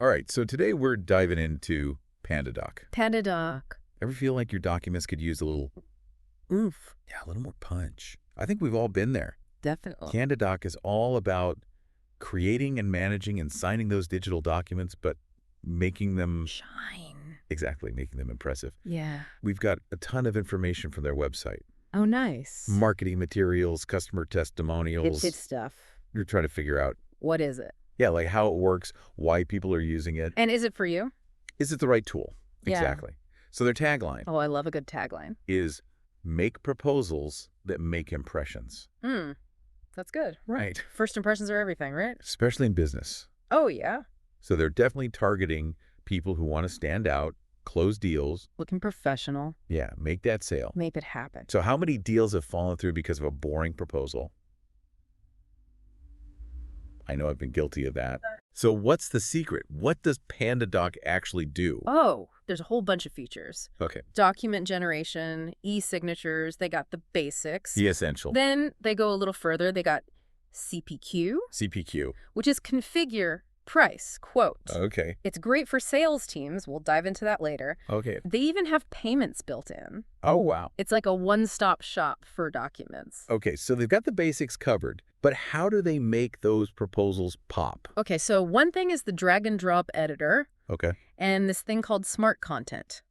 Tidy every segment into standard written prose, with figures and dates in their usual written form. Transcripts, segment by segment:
All right, so today we're diving into PandaDoc. PandaDoc. Ever feel like your documents could use a little oomph? Yeah, a little more punch. I think we've all been there. Definitely. PandaDoc is all about creating and managing and signing those digital documents, but making them Shine. exactly, making them impressive. Yeah. We've got a ton of information from their website. Oh, nice. Marketing materials, customer testimonials. It's stuff. You're trying to figure out, What is it? yeah, like how it works, why people are using it. And is it for you? Is it the right tool? Yeah. Exactly. So their tagline Oh, I love a good tagline. is make proposals that make impressions. That's good. Right. First impressions are everything, right? Especially in business. Oh, yeah. So they're definitely targeting people who want to stand out, close deals. Looking professional. Yeah, make that sale. Make it happen. So how many deals have fallen through because of a boring proposal? I know I've been guilty of that. So what's the secret? What does PandaDoc actually do? Oh, there's a whole bunch of features. Okay. Document generation, e-signatures, they got the basics. The essential. Then they go a little further. They got CPQ, CPQ. which is configure, price, quote. Okay. It's great for sales teams. We'll dive into that later. Okay. They even have payments built in. Oh, wow. It's like a one-stop shop for documents. Okay, so they've got the basics covered, but how do they make those proposals pop? Okay, so one thing is the drag and drop editor Okay. and this thing called smart content.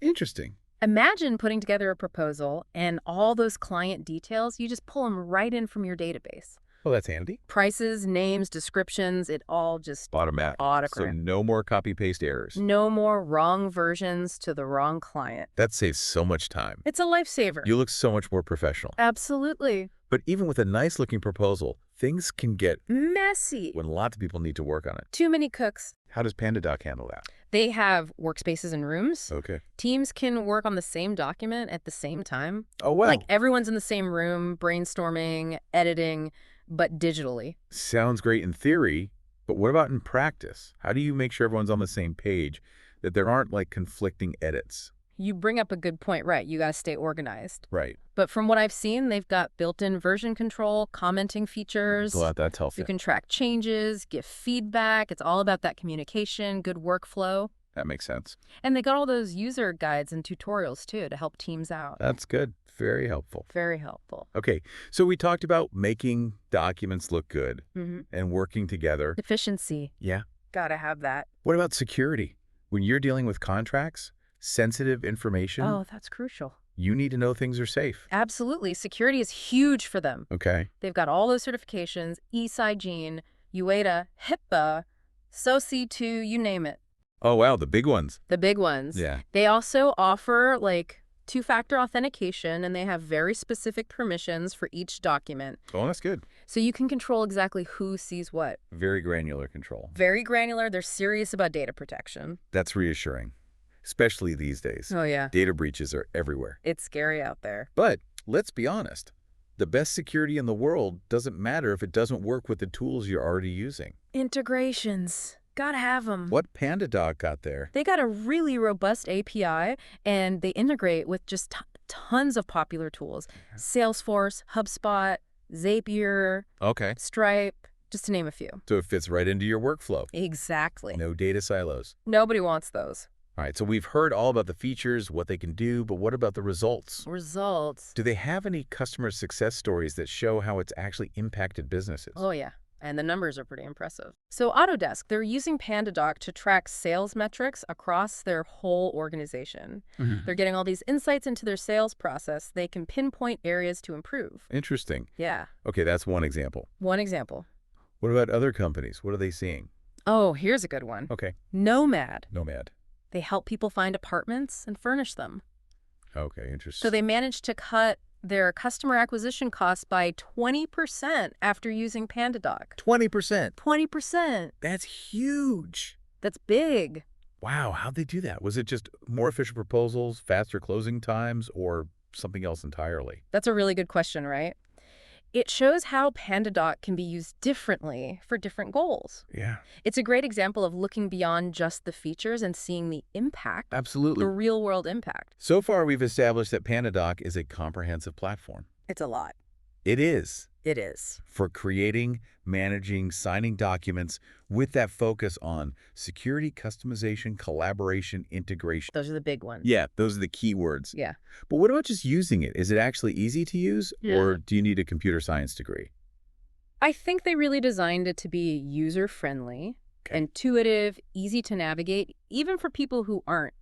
Interesting. Imagine putting together a proposal and all those client details, you just pull them right in from your database. Well, that's handy. Prices, names, descriptions, it all just Automatic. So autocorrect. no more copy-paste errors. No more wrong versions to the wrong client. That saves so much time. It's a lifesaver. You look so much more professional. Absolutely. But even with a nice-looking proposal, things can get Messy. when lots of people need to work on it. Too many cooks. How does PandaDoc handle that? They have workspaces and rooms. Okay. Teams can work on the same document at the same time. Oh, wow. Like everyone's in the same room, brainstorming, editing, but digitally. Sounds great in theory, but what about in practice? How do you make sure everyone's on the same page, that there aren't like conflicting edits? You bring up a good point, right? You got to stay organized. Right. But from what I've seen, they've got built-in version control, commenting features. Well, that's helpful. You can track changes, give feedback. It's all about that communication, good workflow. That makes sense. And they got all those user guides and tutorials, too, to help teams out. That's good. Very helpful. Very helpful. Okay, so we talked about making documents look good and working together. Efficiency. Yeah. Gotta have that. What about security? When you're dealing with contracts, sensitive information, Oh, that's crucial. you need to know things are safe. Absolutely. Security is huge for them. Okay. They've got all those certifications, ESIGene, UEDA, HIPAA, SOC2, you name it. Oh, wow, the big ones. The big ones. Yeah. They also offer like two-factor authentication, and they have very specific permissions for each document. Oh, that's good. So you can control exactly who sees what. Very granular control. Very granular. They're serious about data protection. That's reassuring, especially these days. Oh, yeah. Data breaches are everywhere. It's scary out there. But let's be honest. The best security in the world doesn't matter if it doesn't work with the tools you're already using. Integrations. Gotta have them. What PandaDoc got there? They got a really robust API, and they integrate with just tons of popular tools. Salesforce, HubSpot, Zapier, Okay. Stripe, just to name a few. So it fits right into your workflow. Exactly. No data silos. Nobody wants those. All right, so we've heard all about the features, what they can do, but what about the results? Results. Do they have any customer success stories that show how it's actually impacted businesses? Oh, yeah. And the numbers are pretty impressive. So Autodesk, they're using PandaDoc to track sales metrics across their whole organization. They're getting all these insights into their sales process. They can pinpoint areas to improve. Interesting. Yeah. Okay, that's one example. One example. What about other companies? What are they seeing? Oh, here's a good one. Okay. Nomad. Nomad. They help people find apartments and furnish them. Okay, interesting. So they managed to cut their customer acquisition costs by 20% after using PandaDoc. 20%. 20%. That's huge. That's big. Wow, how'd they do that? Was it just more efficient proposals, faster closing times, or something else entirely? That's a really good question, right? It shows how PandaDoc can be used differently for different goals. Yeah. It's a great example of looking beyond just the features and seeing the impact, Absolutely. the real-world impact. So far, we've established that PandaDoc is a comprehensive platform. It's a lot. It is. It is. For creating, managing, signing documents with that focus on security, customization, collaboration, integration. Those are the big ones. Yeah, those are the key words. Yeah. But what about just using it? Is it actually easy to use, Yeah. or do you need a computer science degree? I think they really designed it to be user-friendly, Okay. intuitive, easy to navigate, even for people who aren't,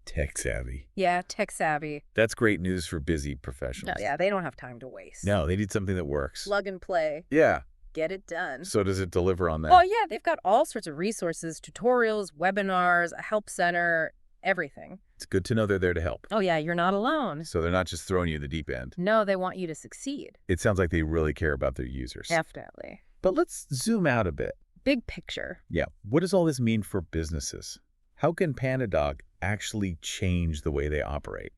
Tech savvy. tech savvy. That's great news for busy No, professionals. yeah, they don't have time to waste. No, they need something that works. Plug and play. Yeah. Get it done. So does it deliver on that? Oh, yeah, they've got all sorts of resources, tutorials, webinars, a help center, everything. It's good to know they're there to help. Oh, yeah, you're not alone. So they're not just throwing you in the deep end. No, they want you to succeed. It sounds like they really care about their users. Definitely. But let's zoom out a bit. Big picture. Yeah. What does all this mean for businesses? How can PandaDoc actually change the way they operate?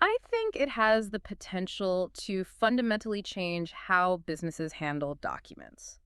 I think it has the potential to fundamentally change how businesses handle documents.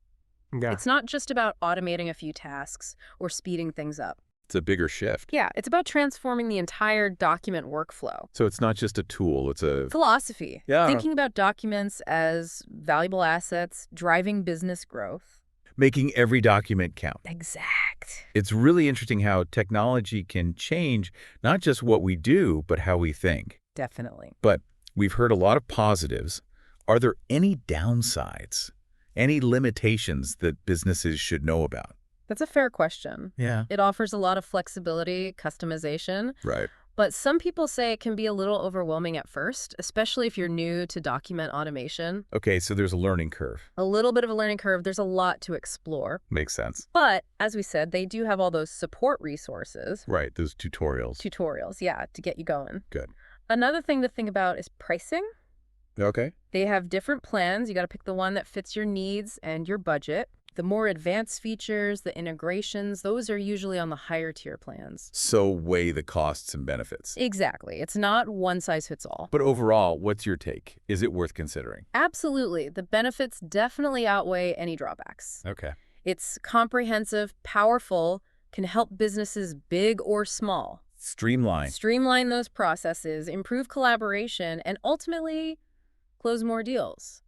Yeah. It's not just about automating a few tasks or speeding things up. It's a bigger shift. Yeah, it's about transforming the entire document workflow. So it's not just a tool, it's a... Philosophy. Yeah. Thinking about documents as valuable assets, driving business growth. making every document count. Exact. It's really interesting how technology can change not just what we do, but how we think. Definitely. But we've heard a lot of positives. Are there any downsides? Any limitations that businesses should know about? That's a fair question. Yeah. It offers a lot of flexibility, customization, Right. but some people say it can be a little overwhelming at first, especially if you're new to document automation. Okay, so there's a learning curve. A little bit of a learning curve. There's a lot to explore. Makes sense. But as we said, they do have all those support resources, Right, those tutorials. tutorials, yeah, to get you going. Good. Another thing to think about is pricing. Okay. They have different plans. You got to pick the one that fits your needs and your budget. The more advanced features, the integrations, those are usually on the higher tier plans. So weigh the costs and benefits. Exactly. It's not one size fits all. But overall, what's your take? Is it worth considering? Absolutely. The benefits definitely outweigh any drawbacks. Okay. It's comprehensive, powerful, can help businesses big or small. Streamline. Streamline those processes, improve collaboration, and ultimately close more deals.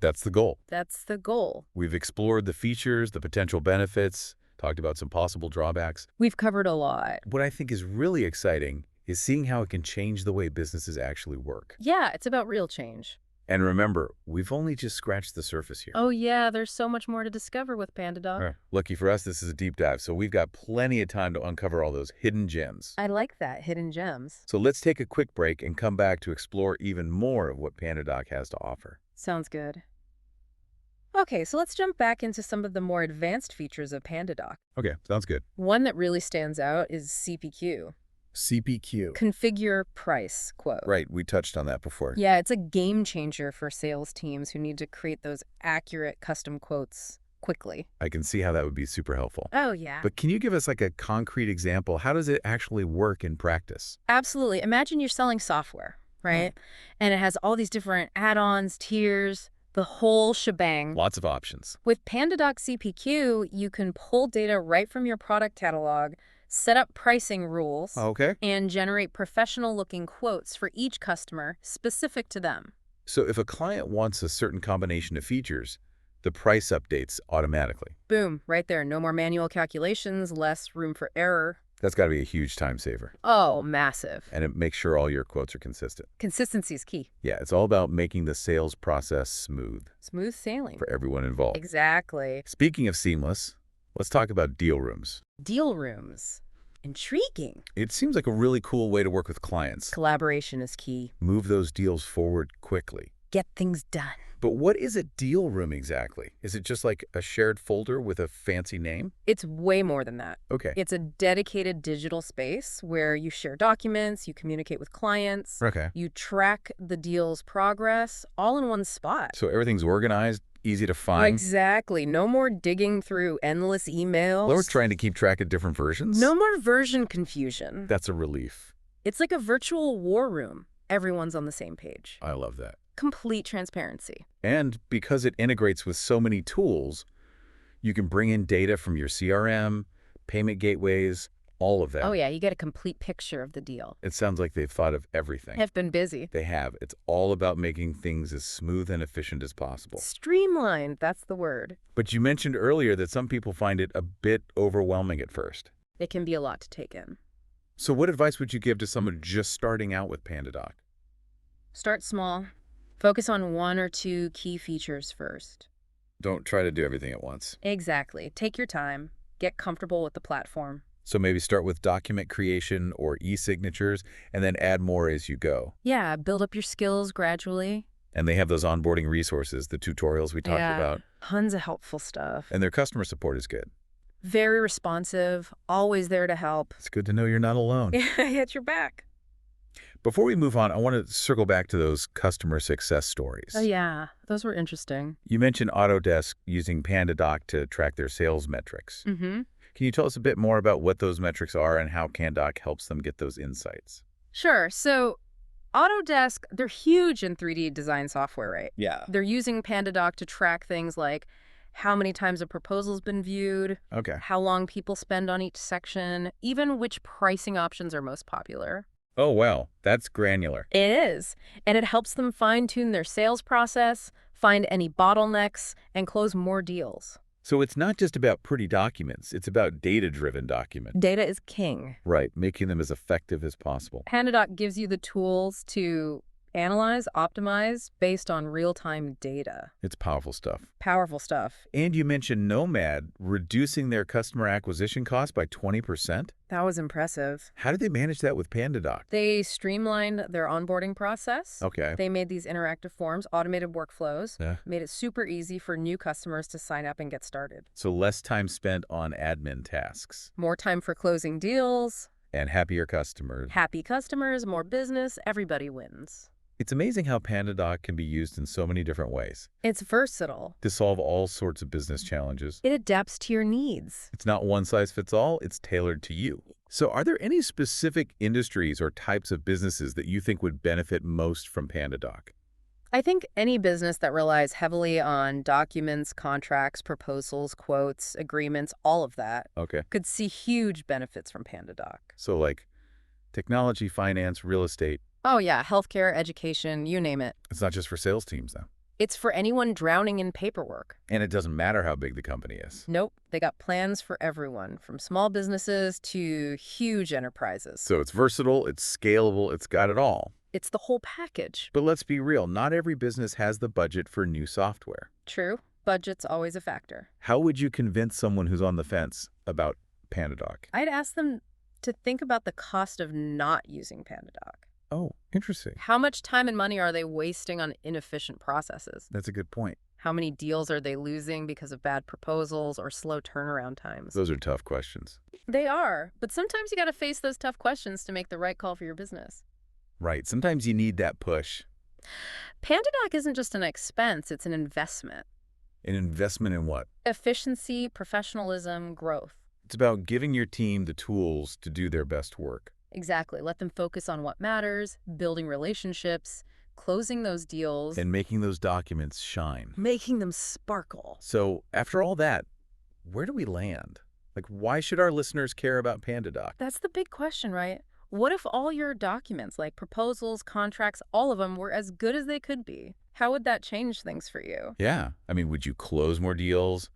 That's the goal. That's the goal. We've explored the features, the potential benefits, talked about some possible drawbacks. We've covered a lot. What I think is really exciting is seeing how it can change the way businesses actually work. Yeah, it's about real change. And remember, we've only just scratched the surface here. Oh yeah, there's so much more to discover with PandaDoc. Lucky for us, this is a deep dive, so we've got plenty of time to uncover all those hidden gems. I like that, hidden gems. So let's take a quick break and come back to explore even more of what PandaDoc has to offer. Sounds good. Okay, so let's jump back into some of the more advanced features of PandaDoc. Okay, sounds good. One that really stands out is CPQ. CPQ. Configure Price Quote. Right, we touched on that before. Yeah, it's a game changer for sales teams who need to create those accurate custom quotes quickly. I can see how that would be super helpful. Oh, yeah. But can you give us like a concrete example? How does it actually work in practice? Absolutely. Imagine you're selling software, right? And it has all these different add-ons, tiers, the whole shebang. Lots of options. With PandaDoc CPQ, you can pull data right from your product catalog, set up pricing rules, Okay. and generate professional-looking quotes for each customer specific to them. So if a client wants a certain combination of features, the price updates automatically. Boom, right there. No more manual calculations, less room for error. That's got to be a huge time saver. Oh, massive. And it makes sure all your quotes are consistent. Consistency is key. Yeah, it's all about making the sales process smooth Smooth sailing. for everyone involved. Exactly. Speaking of seamless, let's talk about deal rooms. Deal rooms. Intriguing. It seems like a really cool way to work with clients. Collaboration is key. Move those deals forward quickly. Get things done. But what is a deal room exactly? Is it just like a shared folder with a fancy name? It's way more than that. Okay. It's a dedicated digital space where you share documents, you communicate with clients, Okay. you track the deal's progress, all in one spot. So everything's organized, easy to find. Exactly. No more digging through endless emails. Or trying to keep track of different versions? No more version confusion. That's a relief. It's like a virtual war room. Everyone's on the same page. I love that. Complete transparency. And because it integrates with so many tools, you can bring in data from your CRM, payment gateways, All of Oh that. yeah, you get a complete picture of the deal. It sounds like they've thought of everything. Have been busy. They have. It's all about making things as smooth and efficient as possible. Streamlined, that's the word. But you mentioned earlier that some people find it a bit overwhelming at first. It can be a lot to take in. So what advice would you give to someone just starting out with PandaDoc? Start small. Focus on one or two key features first. Don't try to do everything at once. Exactly. Take your time. Get comfortable with the platform. So maybe start with document creation or e-signatures and then add more as you go. Yeah, build up your skills gradually. And they have those onboarding resources, the tutorials we talked about. Tons of helpful stuff. And their customer support is good. Very responsive, always there to help. It's good to know you're not alone. Hit your back. Before we move on, I want to circle back to those customer success stories. Oh yeah, those were interesting. You mentioned Autodesk using PandaDoc to track their sales metrics. Mm-hmm. Can you tell us a bit more about what those metrics are and how PandaDoc helps them get those insights? Sure. So Autodesk, they're huge in 3D design software, right? Yeah. They're using PandaDoc to track things like how many times a proposal's been viewed, Okay. how long people spend on each section, even which pricing options are most popular. Oh, wow. That's granular. It is. And it helps them fine-tune their sales process, find any bottlenecks, and close more deals. So it's not just about pretty documents. It's about data-driven documents. Data is king. Right. Making them as effective as possible. PandaDoc gives you the tools to analyze, optimize based on real-time data. It's powerful stuff. Powerful stuff. And you mentioned Nomad reducing their customer acquisition cost by 20%. That was impressive. How did they manage that with PandaDoc? They streamlined their onboarding process. Okay. They made these interactive forms, automated workflows, Yeah. made it super easy for new customers to sign up and get started. So less time spent on admin tasks More time for closing deals, and happier customers. happy customers, more business, everybody wins. It's amazing how PandaDoc can be used in so many different ways It's versatile. to solve all sorts of business challenges. It adapts to your needs. It's not one size fits all, it's tailored to you. So are there any specific industries or types of businesses that you think would benefit most from PandaDoc? I think any business that relies heavily on documents, contracts, proposals, quotes, agreements, all of that, Okay. could see huge benefits from PandaDoc. So like technology, finance, real estate. Oh yeah, healthcare, education, you name it. It's not just for sales teams, though. It's for anyone drowning in paperwork. And it doesn't matter how big the company is. Nope, they got plans for everyone, from small businesses to huge enterprises. So it's versatile, it's scalable, it's got it all. It's the whole package. But let's be real, not every business has the budget for new software. True, budget's always a factor. How would you convince someone who's on the fence about PandaDoc? I'd ask them to think about the cost of not using PandaDoc. Oh, interesting. How much time and money are they wasting on inefficient processes? That's a good point. How many deals are they losing because of bad proposals or slow turnaround times? Those are tough questions. They are, but sometimes you got to face those tough questions to make the right call for your business. Right. Sometimes you need that push. PandaDoc isn't just an expense, it's an investment. An investment in what? Efficiency, professionalism, growth. It's about giving your team the tools to do their best work. Exactly. Let them focus on what matters, building relationships, closing those deals, And making those documents shine. making them sparkle. So after all that, where do we land? Like, why should our listeners care about PandaDoc? That's the big question, right? What if all your documents, like proposals, contracts, all of them were as good as they could be? How would that change things for you? Yeah. I mean, would you close more deals,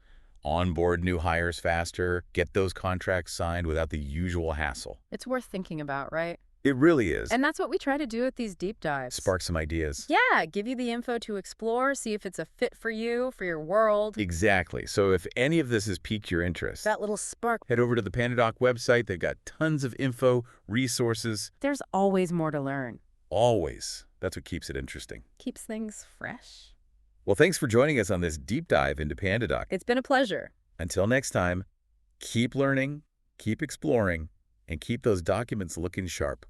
onboard new hires faster, get those contracts signed without the usual hassle? It's worth thinking about, right? It really is. And that's what we try to do with these deep dives. Spark some ideas. Yeah, give you the info to explore, see if it's a fit for you, for your world. Exactly. So if any of this has piqued your interest, That little spark. head over to the PandaDoc website. They've got tons of info, resources, There's always more to learn. always. That's what keeps it interesting. Keeps things fresh. Well, thanks for joining us on this deep dive into PandaDoc. It's been a pleasure. Until next time, keep learning, keep exploring, and keep those documents looking sharp.